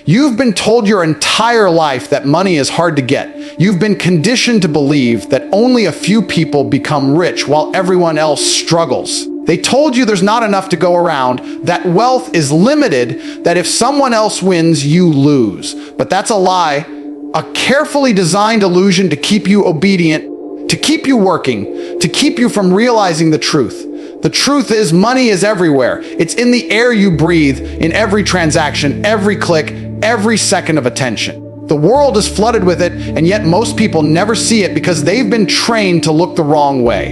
You've been told your entire life that money is hard to get. You've been conditioned to believe that only a few people become rich while everyone else struggles. They told you there's not enough to go around, that wealth is limited, that if someone else wins, you lose. But that's a lie, a carefully designed illusion to keep you obedient, to keep you working, to keep you from realizing the truth. The truth is, money is everywhere. It's in the air you breathe, in every transaction, every click, every second of attention. The world is flooded with it, and yet most people never see it because they've been trained to look the wrong way.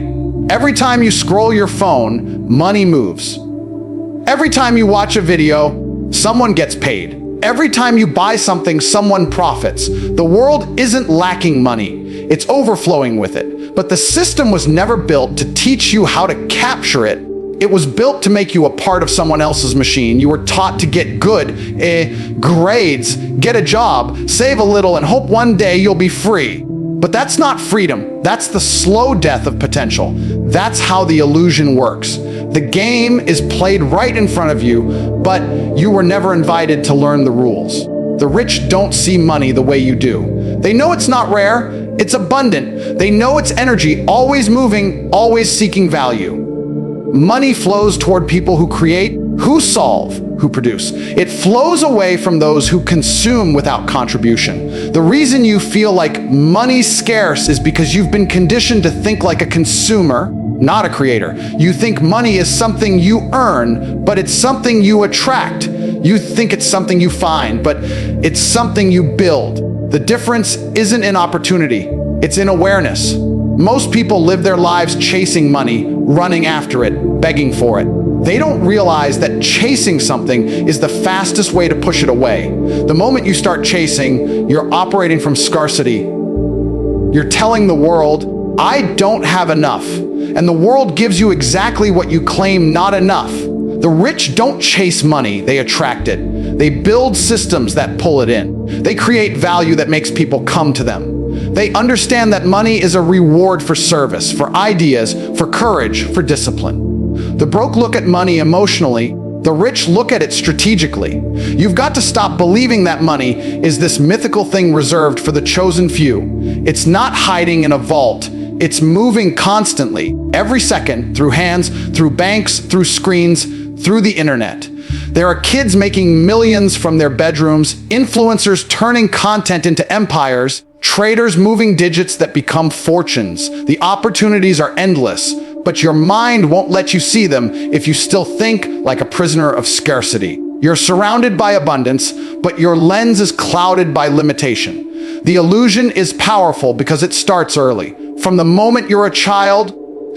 Every time you scroll your phone, money moves. Every time you watch a video, someone gets paid. Every time you buy something, someone profits. The world isn't lacking money. It's overflowing with it. But the system was never built to teach you how to capture it. It was built to make you a part of someone else's machine. You were taught to get good grades, get a job, save a little, and hope one day you'll be free. But that's not freedom. That's the slow death of potential. That's how the illusion works. The game is played right in front of you, but you were never invited to learn the rules. The rich don't see money the way you do. They know it's not rare, it's abundant. They know it's energy, always moving, always seeking value. Money flows toward people who create, who solve, who produce. It flows away from those who consume without contribution. The reason you feel like money's scarce is because you've been conditioned to think like a consumer, not a creator. You think money is something you earn, but it's something you attract. You think it's something you find, but it's something you build. The difference isn't in opportunity, it's in awareness. Most people live their lives chasing money, running after it, begging for it. They don't realize that chasing something is the fastest way to push it away. The moment you start chasing, you're operating from scarcity. You're telling the world, I don't have enough. And the world gives you exactly what you claim not enough. The rich don't chase money, they attract it. They build systems that pull it in. They create value that makes people come to them. They understand that money is a reward for service, for ideas, for courage, for discipline. The broke look at money emotionally, the rich look at it strategically. You've got to stop believing that money is this mythical thing reserved for the chosen few. It's not hiding in a vault. It's moving constantly, every second, through hands, through banks, through screens, through the internet. There are kids making millions from their bedrooms, influencers turning content into empires, traders moving digits that become fortunes. The opportunities are endless, but your mind won't let you see them if you still think like a prisoner of scarcity. You're surrounded by abundance, but your lens is clouded by limitation. The illusion is powerful because it starts early. From the moment you're a child,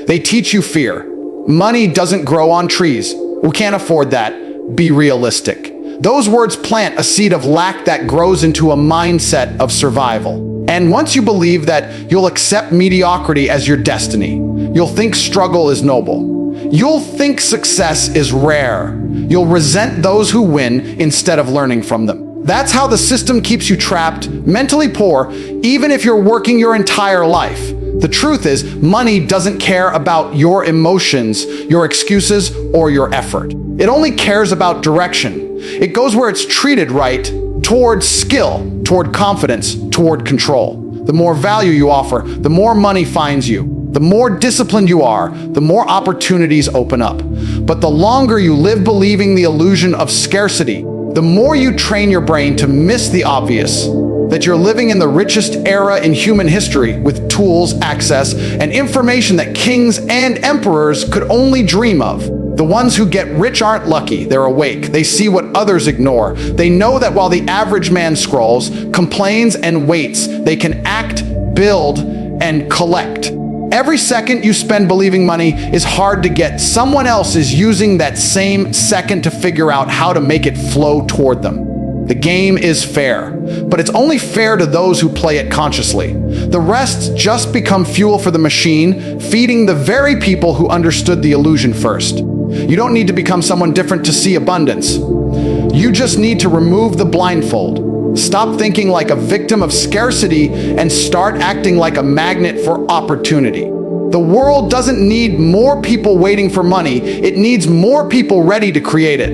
they teach you fear. Money doesn't grow on trees. We can't afford that. Be realistic. Those words plant a seed of lack that grows into a mindset of survival. And once you believe that, you'll accept mediocrity as your destiny. You'll think struggle is noble. You'll think success is rare. You'll resent those who win instead of learning from them. That's how the system keeps you trapped, mentally poor, even if you're working your entire life. The truth is, money doesn't care about your emotions, your excuses, or your effort. It only cares about direction. It goes where it's treated right, toward skill, toward confidence, toward control. The more value you offer, the more money finds you. The more disciplined you are, the more opportunities open up. But the longer you live believing the illusion of scarcity, the more you train your brain to miss the obvious, that you're living in the richest era in human history with tools, access, and information that kings and emperors could only dream of. The ones who get rich aren't lucky, they're awake. They see what others ignore. They know that while the average man scrolls, complains, and waits, they can act, build, and collect. Every second you spend believing money is hard to get, someone else is using that same second to figure out how to make it flow toward them. The game is fair, but it's only fair to those who play it consciously. The rest just become fuel for the machine, feeding the very people who understood the illusion first. You don't need to become someone different to see abundance. You just need to remove the blindfold. Stop thinking like a victim of scarcity and start acting like a magnet for opportunity. The world doesn't need more people waiting for money. It needs more people ready to create it.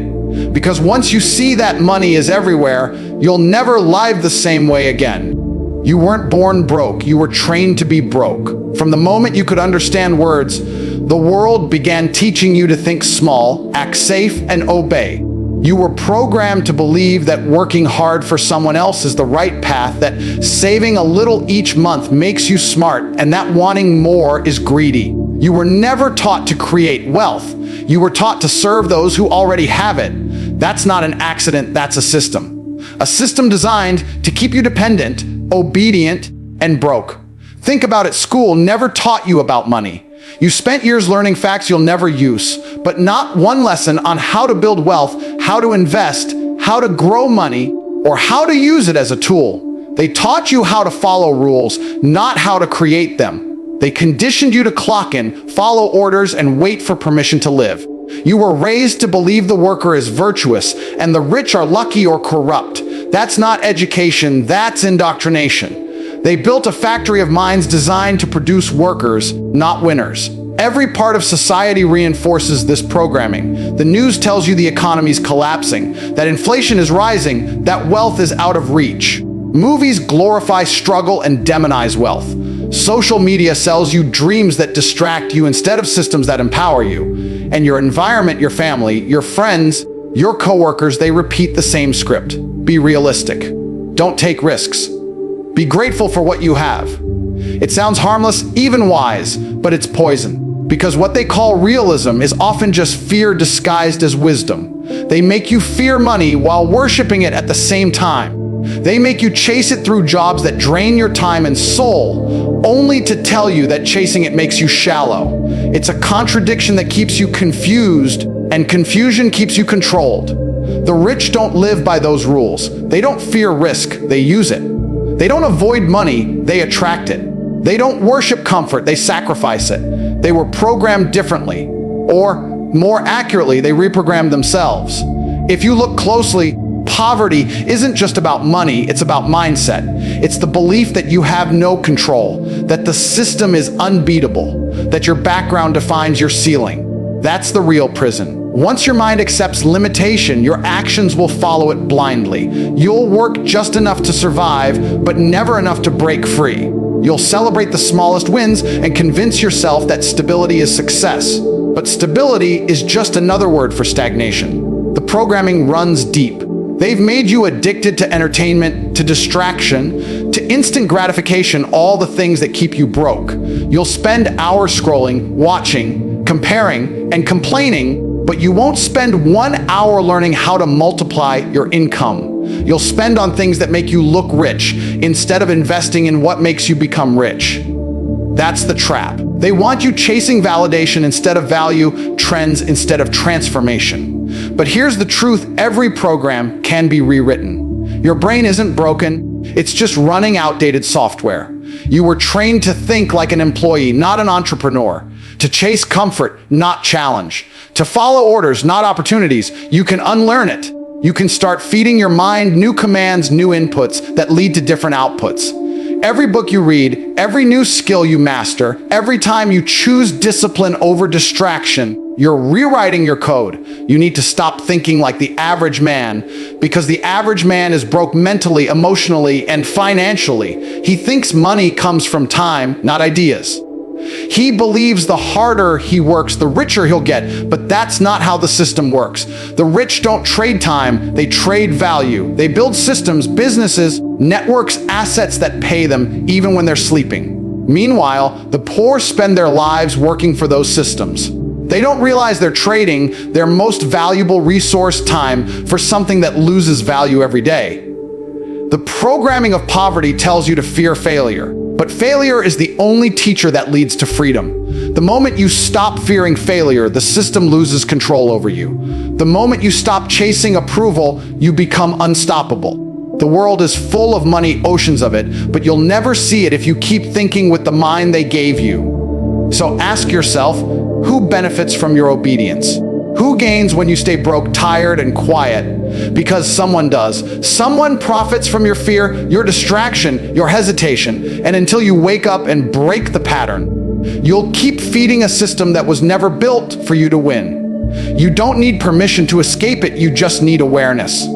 Because once you see that money is everywhere, you'll never live the same way again. You weren't born broke, you were trained to be broke. From the moment you could understand words, the world began teaching you to think small, act safe, and obey. You were programmed to believe that working hard for someone else is the right path, that saving a little each month makes you smart, and that wanting more is greedy. You were never taught to create wealth. You were taught to serve those who already have it. That's not an accident, that's a system. A system designed to keep you dependent, obedient, and broke. Think about it, school never taught you about money. You spent years learning facts you'll never use, but not one lesson on how to build wealth, how to invest, how to grow money, or how to use it as a tool. They taught you how to follow rules, not how to create them. They conditioned you to clock in, follow orders, and wait for permission to live. You were raised to believe the worker is virtuous and the rich are lucky or corrupt. That's not education, that's indoctrination. They built a factory of minds designed to produce workers, not winners. Every part of society reinforces this programming. The news tells you the economy's collapsing, that inflation is rising, that wealth is out of reach. Movies glorify struggle and demonize wealth. Social media sells you dreams that distract you instead of systems that empower you. And your environment, your family, your friends, your coworkers, they repeat the same script. Be realistic. Don't take risks. Be grateful for what you have. It sounds harmless, even wise, but it's poison. Because what they call realism is often just fear disguised as wisdom. They make you fear money while worshiping it at the same time. They make you chase it through jobs that drain your time and soul, only to tell you that chasing it makes you shallow. It's a contradiction that keeps you confused, and confusion keeps you controlled. The rich don't live by those rules. They don't fear risk, they use it. They don't avoid money, they attract it. They don't worship comfort, they sacrifice it. They were programmed differently, or more accurately, they reprogrammed themselves. If you look closely, poverty isn't just about money, it's about mindset. It's the belief that you have no control, that the system is unbeatable, that your background defines your ceiling. That's the real prison. Once your mind accepts limitation, your actions will follow it blindly. You'll work just enough to survive, but never enough to break free. You'll celebrate the smallest wins and convince yourself that stability is success. But stability is just another word for stagnation. The programming runs deep. They've made you addicted to entertainment, to distraction, to instant gratification, all the things that keep you broke. You'll spend hours scrolling, watching, comparing, and complaining, but you won't spend 1 hour learning how to multiply your income. You'll spend on things that make you look rich instead of investing in what makes you become rich. That's the trap. They want you chasing validation instead of value, trends instead of transformation. But here's the truth, every program can be rewritten. Your brain isn't broken, it's just running outdated software. You were trained to think like an employee, not an entrepreneur. To chase comfort, not challenge. To follow orders, not opportunities. You can unlearn it. You can start feeding your mind new commands, new inputs that lead to different outputs. Every book you read, every new skill you master, every time you choose discipline over distraction, you're rewriting your code. You need to stop thinking like the average man, because the average man is broke mentally, emotionally, and financially. He thinks money comes from time, not ideas. He believes the harder he works, the richer he'll get, but that's not how the system works. The rich don't trade time, they trade value. They build systems, businesses, networks, assets that pay them even when they're sleeping. Meanwhile, the poor spend their lives working for those systems. They don't realize they're trading their most valuable resource, time, for something that loses value every day. The programming of poverty tells you to fear failure. But failure is the only teacher that leads to freedom. The moment you stop fearing failure, the system loses control over you. The moment you stop chasing approval, you become unstoppable. The world is full of money, oceans of it, but you'll never see it if you keep thinking with the mind they gave you. So ask yourself, who benefits from your obedience? Who gains when you stay broke, tired, and quiet? Because someone does. Someone profits from your fear, your distraction, your hesitation, and until you wake up and break the pattern, you'll keep feeding a system that was never built for you to win. You don't need permission to escape it, you just need awareness.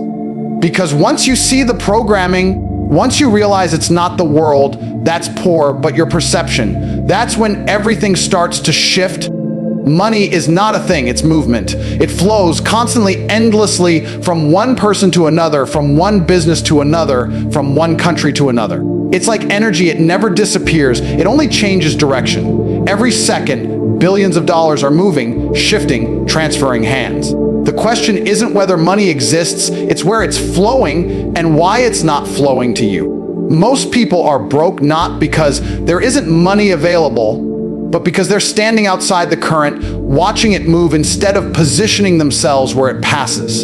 Because once you see the programming, once you realize it's not the world that's poor, but your perception, that's when everything starts to shift. Money is not a thing, it's movement. It flows constantly, endlessly, from one person to another, from one business to another, from one country to another. It's like energy, it never disappears, it only changes direction. Every second, billions of dollars are moving, shifting, transferring hands. The question isn't whether money exists, it's where it's flowing and why it's not flowing to you. Most people are broke not because there isn't money available, but because they're standing outside the current, watching it move instead of positioning themselves where it passes.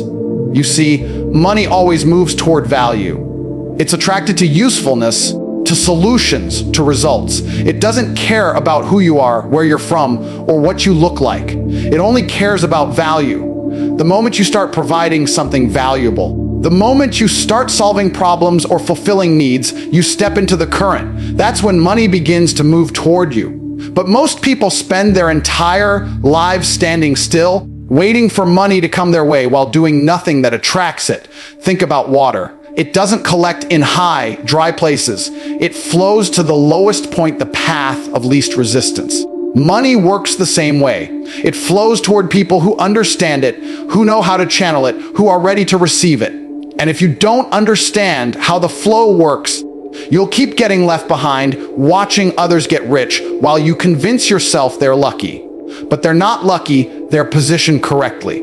You see, money always moves toward value. It's attracted to usefulness, to solutions, to results. It doesn't care about who you are, where you're from, or what you look like. It only cares about value. The moment you start providing something valuable, the moment you start solving problems or fulfilling needs, you step into the current. That's when money begins to move toward you. But most people spend their entire lives standing still, waiting for money to come their way while doing nothing that attracts it. Think about water. It doesn't collect in high, dry places. It flows to the lowest point, the path of least resistance. Money works the same way. It flows toward people who understand it, who know how to channel it, who are ready to receive it. And if you don't understand how the flow works, you'll keep getting left behind, watching others get rich while you convince yourself they're lucky. But they're not lucky, they're positioned correctly.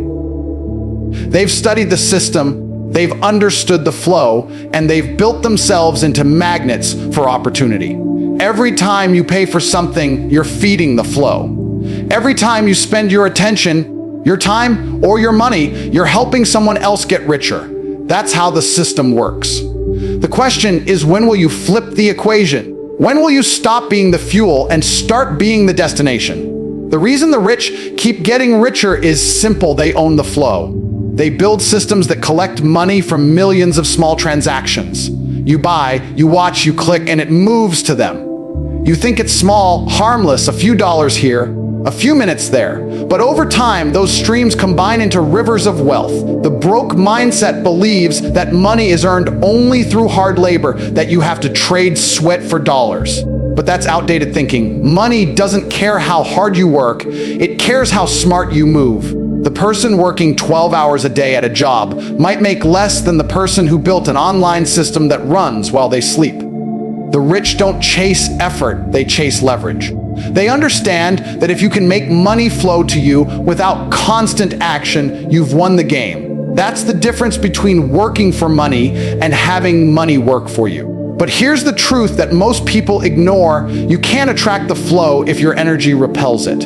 They've studied the system, they've understood the flow, and they've built themselves into magnets for opportunity. Every time you pay for something, you're feeding the flow. Every time you spend your attention, your time, or your money, you're helping someone else get richer. That's how the system works. The question is, when will you flip the equation? When will you stop being the fuel and start being the destination? The reason the rich keep getting richer is simple: they own the flow. They build systems that collect money from millions of small transactions. You buy, you watch, you click, and it moves to them. You think it's small, harmless, a few dollars here, a few minutes there. But over time, those streams combine into rivers of wealth. The broke mindset believes that money is earned only through hard labor, that you have to trade sweat for dollars. But that's outdated thinking. Money doesn't care how hard you work, it cares how smart you move. The person working 12 hours a day at a job might make less than the person who built an online system that runs while they sleep. The rich don't chase effort, they chase leverage. They understand that if you can make money flow to you without constant action, you've won the game. That's the difference between working for money and having money work for you. But here's the truth that most people ignore: you can't attract the flow if your energy repels it.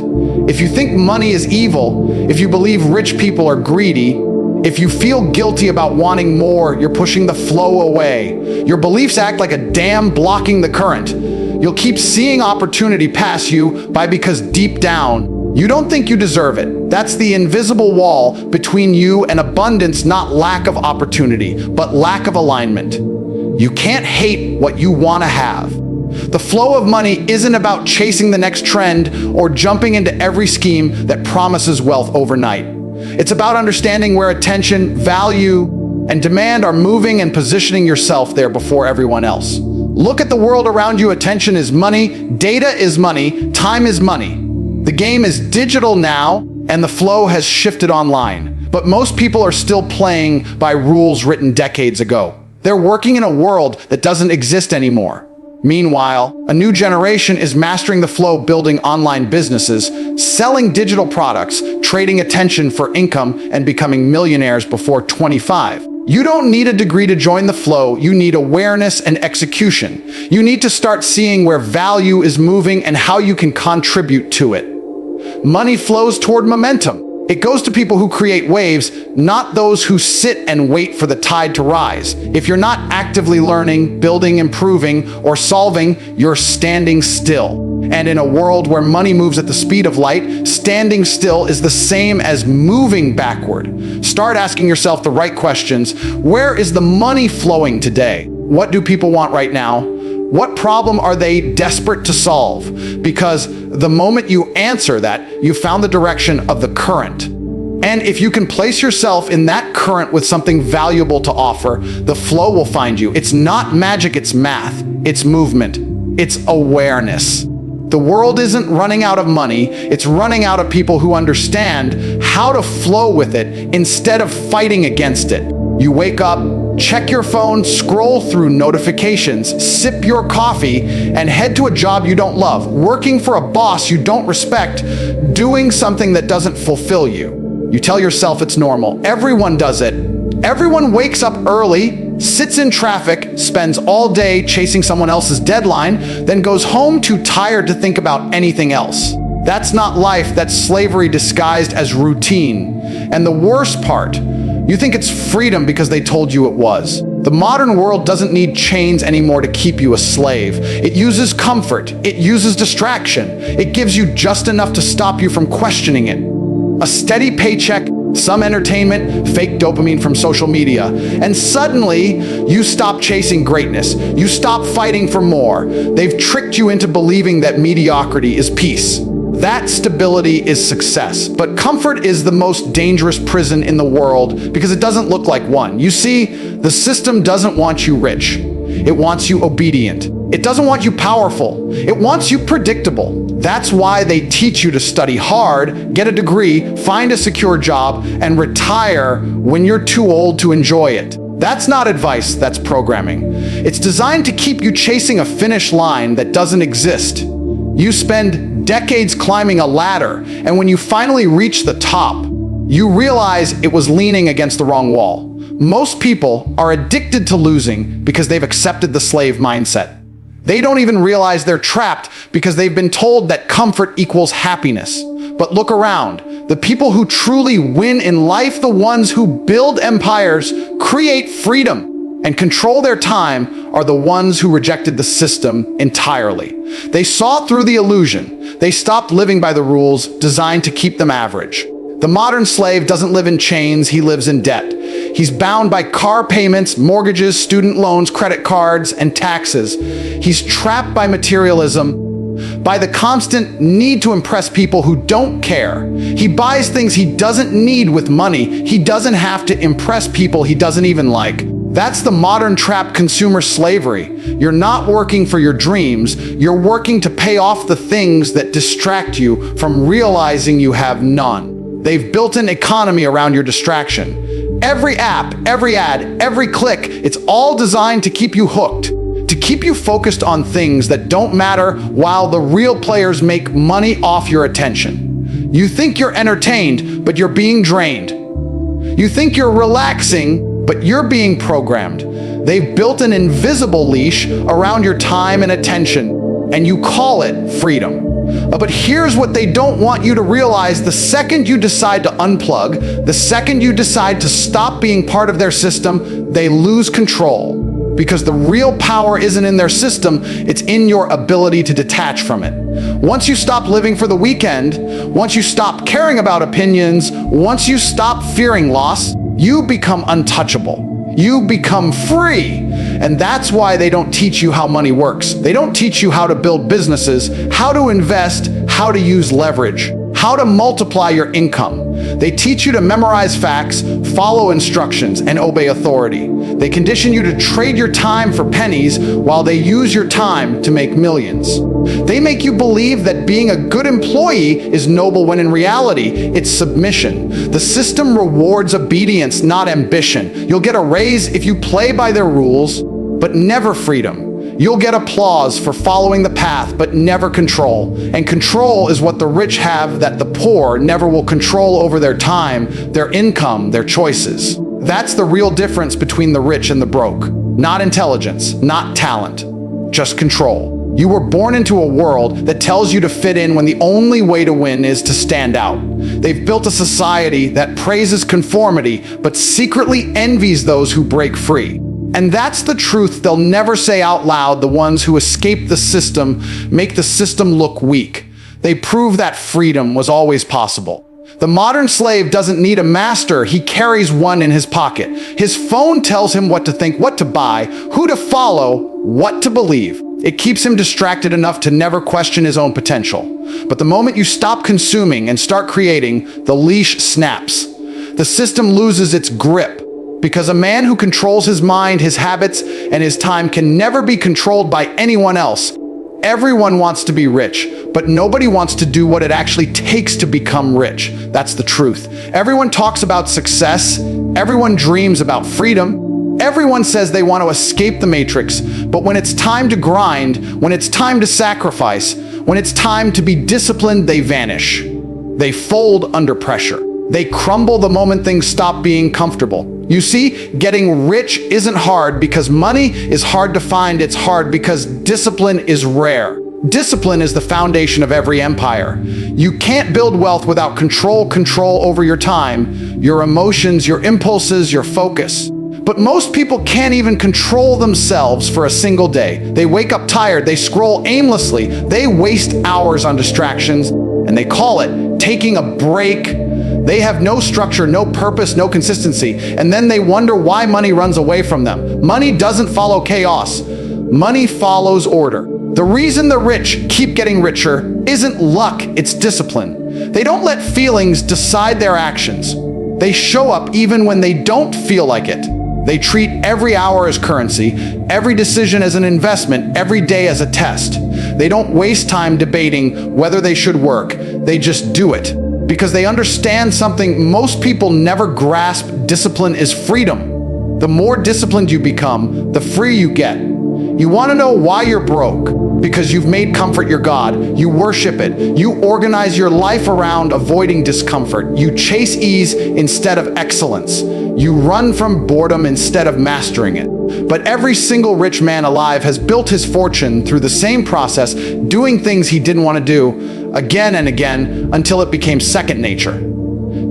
If you think money is evil, if you believe rich people are greedy, if you feel guilty about wanting more, you're pushing the flow away. Your beliefs act like a dam blocking the current. You'll keep seeing opportunity pass you by because deep down, you don't think you deserve it. That's the invisible wall between you and abundance, not lack of opportunity, but lack of alignment. You can't hate what you want to have. The flow of money isn't about chasing the next trend or jumping into every scheme that promises wealth overnight. It's about understanding where attention, value, and demand are moving and positioning yourself there before everyone else. Look at the world around you. Attention is money, data is money, time is money. The game is digital now, and the flow has shifted online. But most people are still playing by rules written decades ago. They're working in a world that doesn't exist anymore. Meanwhile, a new generation is mastering the flow, building online businesses, selling digital products, trading attention for income, and becoming millionaires before 25. You don't need a degree to join the flow, you need awareness and execution. You need to start seeing where value is moving and how you can contribute to it. Money flows toward momentum. It goes to people who create waves, not those who sit and wait for the tide to rise. If you're not actively learning, building, improving, or solving, you're standing still. And in a world where money moves at the speed of light, standing still is the same as moving backward. Start asking yourself the right questions. Where is the money flowing today? What do people want right now? What problem are they desperate to solve? Because the moment you answer that, you found the direction of the current. And if you can place yourself in that current with something valuable to offer, the flow will find you. It's not magic, it's math, it's movement, it's awareness. The world isn't running out of money, it's running out of people who understand how to flow with it instead of fighting against it. You wake up, check your phone, scroll through notifications, sip your coffee, and head to a job you don't love, working for a boss you don't respect, doing something that doesn't fulfill you. You tell yourself it's normal. Everyone does it. Everyone wakes up early, sits in traffic, spends all day chasing someone else's deadline, then goes home too tired to think about anything else. That's not life, that's slavery disguised as routine. And the worst part, you think it's freedom because they told you it was. The modern world doesn't need chains anymore to keep you a slave. It uses comfort. It uses distraction. It gives you just enough to stop you from questioning it. A steady paycheck, some entertainment, fake dopamine from social media, and suddenly you stop chasing greatness. You stop fighting for more. They've tricked you into believing that mediocrity is peace. That stability is success. But comfort is the most dangerous prison in the world because it doesn't look like one. You see, the system doesn't want you rich. It wants you obedient. It doesn't want you powerful. It wants you predictable. That's why they teach you to study hard, get a degree, find a secure job, and retire when you're too old to enjoy it. That's not advice, that's programming. It's designed to keep you chasing a finish line that doesn't exist. You spend decades climbing a ladder, and when you finally reach the top, you realize it was leaning against the wrong wall. Most people are addicted to losing because they've accepted the slave mindset. They don't even realize they're trapped because they've been told that comfort equals happiness. But look around. The people who truly win in life, the ones who build empires, create freedom, and control their time, are the ones who rejected the system entirely. They saw through the illusion. They stopped living by the rules designed to keep them average. The modern slave doesn't live in chains, he lives in debt. He's bound by car payments, mortgages, student loans, credit cards, and taxes. He's trapped by materialism, by the constant need to impress people who don't care. He buys things he doesn't need with money. He doesn't have to impress people he doesn't even like. That's the modern trapped consumer slavery. You're not working for your dreams. You're working to pay off the things that distract you from realizing you have none. They've built an economy around your distraction. Every app, every ad, every click, it's all designed to keep you hooked, to keep you focused on things that don't matter while the real players make money off your attention. You think you're entertained, but you're being drained. You think you're relaxing, but you're being programmed. They've built an invisible leash around your time and attention, and you call it freedom. But here's what they don't want you to realize. The second you decide to unplug, the second you decide to stop being part of their system, they lose control. Because the real power isn't in their system, it's in your ability to detach from it. Once you stop living for the weekend, once you stop caring about opinions, once you stop fearing loss, you become untouchable. You become free. And that's why they don't teach you how money works. They don't teach you how to build businesses, how to invest, how to use leverage, how to multiply your income. They teach you to memorize facts, follow instructions, and obey authority. They condition you to trade your time for pennies while they use your time to make millions. They make you believe that being a good employee is noble when in reality, it's submission. The system rewards obedience, not ambition. You'll get a raise if you play by their rules, but never freedom. You'll get applause for following the path, but never control. And control is what the rich have that the poor never will control over their time, their income, their choices. That's the real difference between the rich and the broke. Not intelligence, not talent, just control. You were born into a world that tells you to fit in when the only way to win is to stand out. They've built a society that praises conformity, but secretly envies those who break free. And that's the truth they'll never say out loud. The ones who escape the system make the system look weak. They prove that freedom was always possible. The modern slave doesn't need a master. He carries one in his pocket. His phone tells him what to think, what to buy, who to follow, what to believe. It keeps him distracted enough to never question his own potential. But the moment you stop consuming and start creating, the leash snaps. the system loses its grip. Because a man who controls his mind, his habits, and his time can never be controlled by anyone else. Everyone wants to be rich, but nobody wants to do what it actually takes to become rich. That's the truth. Everyone talks about success. Everyone dreams about freedom. Everyone says they want to escape the matrix, but when it's time to grind, when it's time to sacrifice, when it's time to be disciplined, they vanish. They fold under pressure. They crumble the moment things stop being comfortable. You see, getting rich isn't hard because money is hard to find. It's hard because discipline is rare. Discipline is the foundation of every empire. You can't build wealth without control over your time, your emotions, your impulses, your focus. But most people can't even control themselves for a single day. They wake up tired, they scroll aimlessly, they waste hours on distractions, and they call it taking a break. They have no structure, no purpose, no consistency, and then they wonder why money runs away from them. Money doesn't follow chaos. Money follows order. The reason the rich keep getting richer isn't luck, it's discipline. They don't let feelings decide their actions. They show up even when they don't feel like it. They treat every hour as currency, every decision as an investment, every day as a test. They don't waste time debating whether they should work. They just do it. Because they understand something most people never grasp. Discipline is freedom. The more disciplined you become, the freer you get. You want to know why you're broke? Because you've made comfort your God. You worship it. You organize your life around avoiding discomfort. You chase ease instead of excellence. You run from boredom instead of mastering it. But every single rich man alive has built his fortune through the same process, doing things he didn't want to do again and again until it became second nature.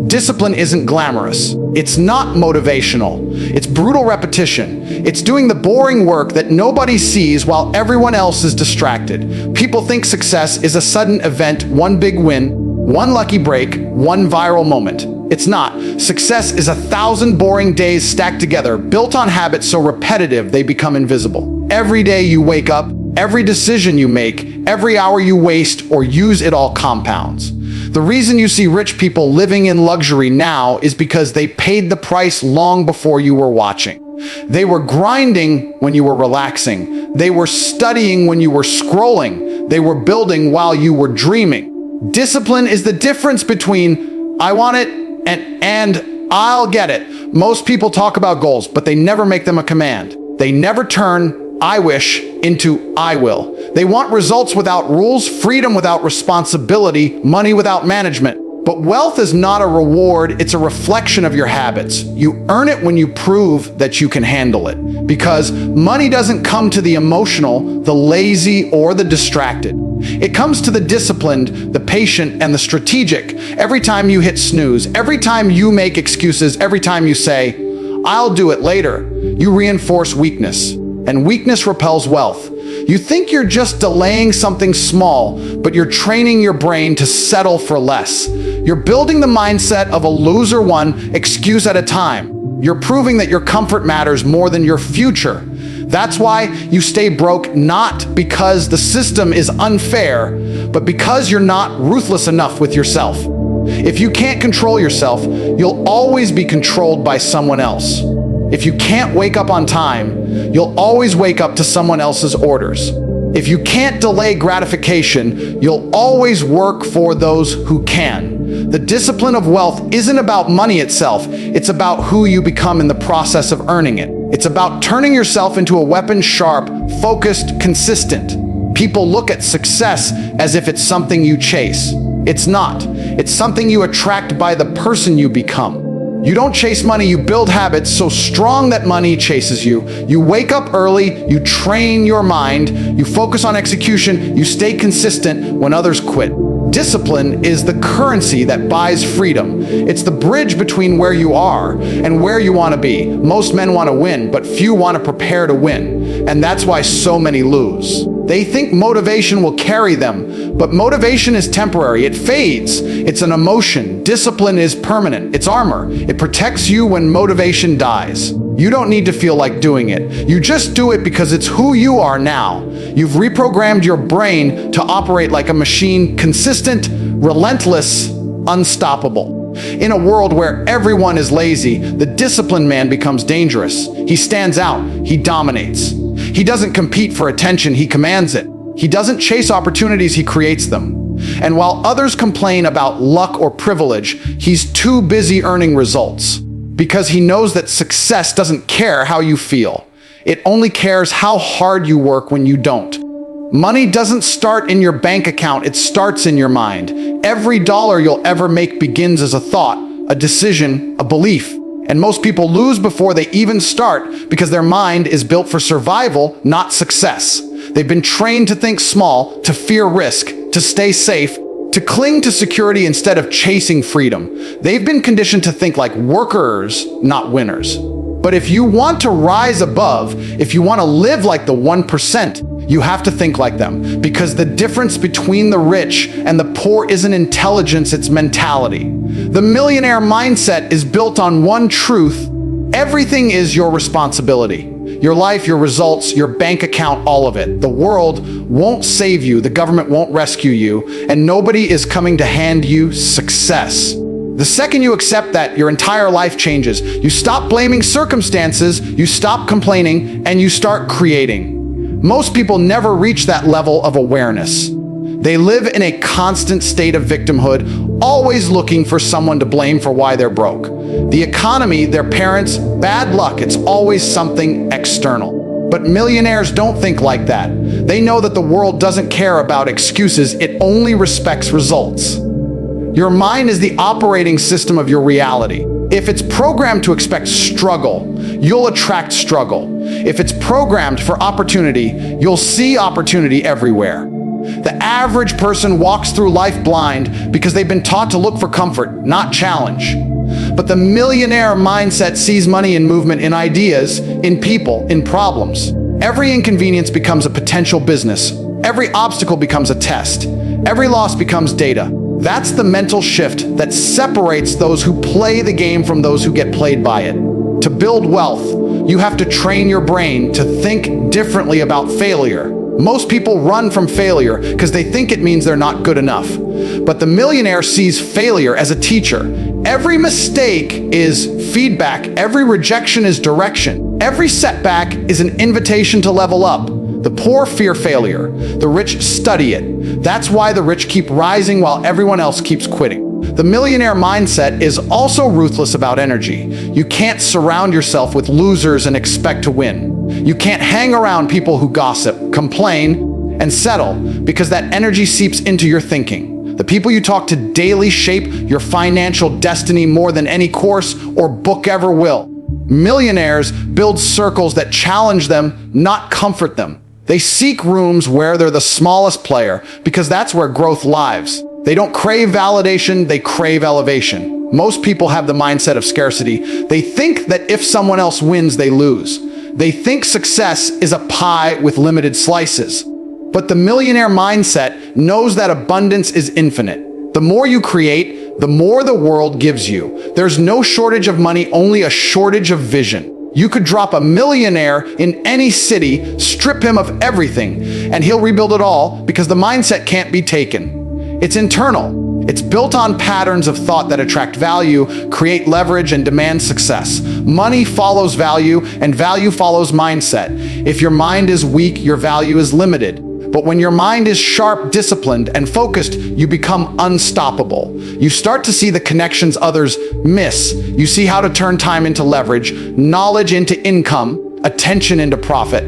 Discipline isn't glamorous. It's not motivational. It's brutal repetition. It's doing the boring work that nobody sees while everyone else is distracted. People think success is a sudden event, one big win, one lucky break, one viral moment. It's not. Success is 1,000 boring days stacked together, built on habits so repetitive they become invisible. Every day you wake up, every decision you make, every hour you waste or use, it all compounds. The reason you see rich people living in luxury now is because they paid the price long before you were watching. They were grinding when you were relaxing. They were studying when you were scrolling. They were building while you were dreaming. Discipline is the difference between I want it and I'll get it. Most people talk about goals, but they never make them a command. They never turn I wish into I will. They want results without rules, freedom without responsibility, money without management. But wealth is not a reward, it's a reflection of your habits. You earn it when you prove that you can handle it. Because money doesn't come to the emotional, the lazy, or the distracted. It comes to the disciplined, the patient, and the strategic. Every time you hit snooze, every time you make excuses, every time you say, I'll do it later, you reinforce weakness. And weakness repels wealth. You think you're just delaying something small, but you're training your brain to settle for less. You're building the mindset of a loser, one excuse at a time. You're proving that your comfort matters more than your future. That's why you stay broke, not because the system is unfair, but because you're not ruthless enough with yourself. If you can't control yourself, you'll always be controlled by someone else. If you can't wake up on time, you'll always wake up to someone else's orders. If you can't delay gratification, you'll always work for those who can. The discipline of wealth isn't about money itself. It's about who you become in the process of earning it. It's about turning yourself into a weapon, sharp, focused, consistent. People look at success as if it's something you chase. It's not. It's something you attract by the person you become. You don't chase money, you build habits so strong that money chases you. You wake up early, you train your mind, you focus on execution, you stay consistent when others quit. Discipline is the currency that buys freedom. It's the bridge between where you are and where you want to be. Most men want to win, but few want to prepare to win. And that's why so many lose. They think motivation will carry them, but motivation is temporary. It fades. It's an emotion. Discipline is permanent. It's armor. It protects you when motivation dies. You don't need to feel like doing it. You just do it because it's who you are now. You've reprogrammed your brain to operate like a machine, consistent, relentless, unstoppable. In a world where everyone is lazy, the disciplined man becomes dangerous. He stands out, he dominates. He doesn't compete for attention, he commands it. He doesn't chase opportunities, he creates them. And while others complain about luck or privilege, he's too busy earning results. Because he knows that success doesn't care how you feel. It only cares how hard you work when you don't. Money doesn't start in your bank account, it starts in your mind. Every dollar you'll ever make begins as a thought, a decision, a belief. And most people lose before they even start because their mind is built for survival, not success. They've been trained to think small, to fear risk, to stay safe, to cling to security instead of chasing freedom. They've been conditioned to think like workers, not winners. But if you want to rise above, if you want to live like the 1%, you have to think like them, because the difference between the rich and the poor isn't intelligence, it's mentality. The millionaire mindset is built on one truth: everything is your responsibility. Your life, your results, your bank account, all of it. The world won't save you, the government won't rescue you, and nobody is coming to hand you success. The second you accept that, your entire life changes. You stop blaming circumstances, you stop complaining, and you start creating. Most people never reach that level of awareness. They live in a constant state of victimhood, always looking for someone to blame for why they're broke. The economy, their parents, bad luck, it's always something external. But millionaires don't think like that. They know that the world doesn't care about excuses, it only respects results. Your mind is the operating system of your reality. If it's programmed to expect struggle, you'll attract struggle. If it's programmed for opportunity, you'll see opportunity everywhere. The average person walks through life blind because they've been taught to look for comfort, not challenge. But the millionaire mindset sees money in movement, in ideas, in people, in problems. Every inconvenience becomes a potential business. Every obstacle becomes a test. Every loss becomes data. That's the mental shift that separates those who play the game from those who get played by it. To build wealth, you have to train your brain to think differently about failure. Most people run from failure because they think it means they're not good enough. But the millionaire sees failure as a teacher. Every mistake is feedback. Every rejection is direction. Every setback is an invitation to level up. The poor fear failure. The rich study it. That's why the rich keep rising while everyone else keeps quitting. The millionaire mindset is also ruthless about energy. You can't surround yourself with losers and expect to win. You can't hang around people who gossip, complain, and settle, because that energy seeps into your thinking. The people you talk to daily shape your financial destiny more than any course or book ever will. Millionaires build circles that challenge them, not comfort them. They seek rooms where they're the smallest player, because that's where growth lives. They don't crave validation, they crave elevation. Most people have the mindset of scarcity. They think that if someone else wins, they lose. They think success is a pie with limited slices. But the millionaire mindset knows that abundance is infinite. The more you create, the more the world gives you. There's no shortage of money, only a shortage of vision. You could drop a millionaire in any city, strip him of everything, and he'll rebuild it all, because the mindset can't be taken. It's internal. It's built on patterns of thought that attract value, create leverage, and demand success. Money follows value, and value follows mindset. If your mind is weak, your value is limited. But when your mind is sharp, disciplined, and focused, you become unstoppable. You start to see the connections others miss. You see how to turn time into leverage, knowledge into income, attention into profit.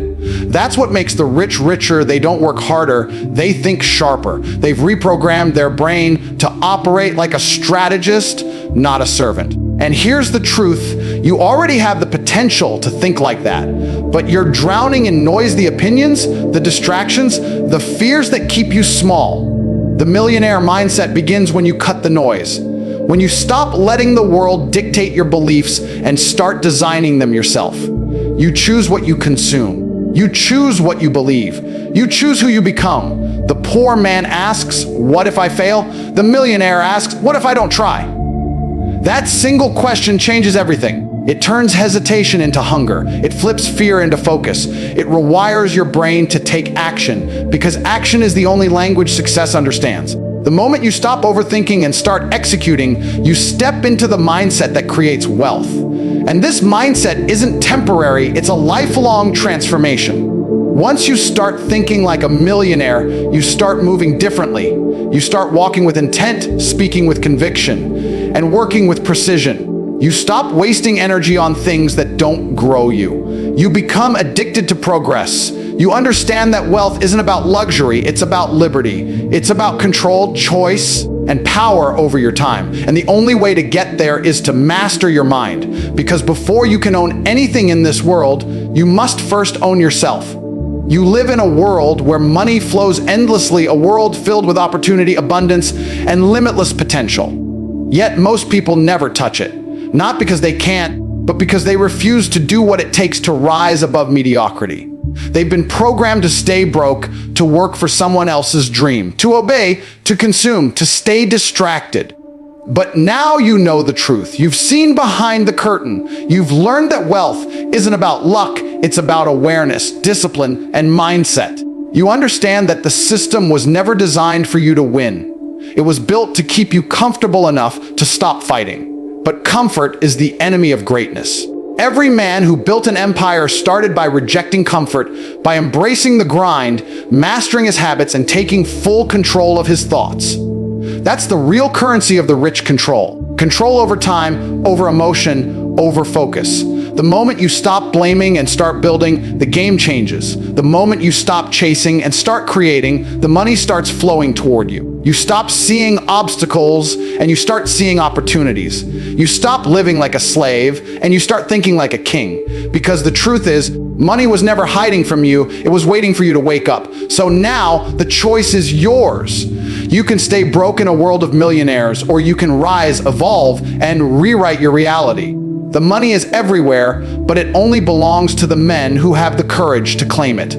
That's what makes the rich richer. They don't work harder, they think sharper. They've reprogrammed their brain to operate like a strategist, not a servant. And here's the truth, you already have the potential to think like that, but you're drowning in noise, the opinions, the distractions, the fears that keep you small. The millionaire mindset begins when you cut the noise, when you stop letting the world dictate your beliefs and start designing them yourself. You choose what you consume. You choose what you believe. You choose who you become. The poor man asks, what if I fail? The millionaire asks, what if I don't try? That single question changes everything. It turns hesitation into hunger. It flips fear into focus. It rewires your brain to take action, because action is the only language success understands. The moment you stop overthinking and start executing, you step into the mindset that creates wealth. And this mindset isn't temporary, it's a lifelong transformation. Once you start thinking like a millionaire, you start moving differently. You start walking with intent, speaking with conviction, and working with precision. You stop wasting energy on things that don't grow you. You become addicted to progress. You understand that wealth isn't about luxury, it's about liberty. It's about control, choice, and power over your time. And the only way to get there is to master your mind. Because before you can own anything in this world, you must first own yourself. You live in a world where money flows endlessly, a world filled with opportunity, abundance, and limitless potential. Yet most people never touch it. Not because they can't, but because they refuse to do what it takes to rise above mediocrity. They've been programmed to stay broke, to work for someone else's dream, to obey, to consume, to stay distracted. But now you know the truth. You've seen behind the curtain. You've learned that wealth isn't about luck, it's about awareness, discipline, and mindset. You understand that the system was never designed for you to win. It was built to keep you comfortable enough to stop fighting. But comfort is the enemy of greatness. Every man who built an empire started by rejecting comfort, by embracing the grind, mastering his habits, and taking full control of his thoughts. That's the real currency of the rich: control. Control over time, over emotion, over focus. The moment you stop blaming and start building, the game changes. The moment you stop chasing and start creating, the money starts flowing toward you. You stop seeing obstacles and you start seeing opportunities. You stop living like a slave and you start thinking like a king. Because the truth is, money was never hiding from you, it was waiting for you to wake up. So now the choice is yours. You can stay broke in a world of millionaires, or you can rise, evolve, and rewrite your reality. The money is everywhere, but it only belongs to the men who have the courage to claim it.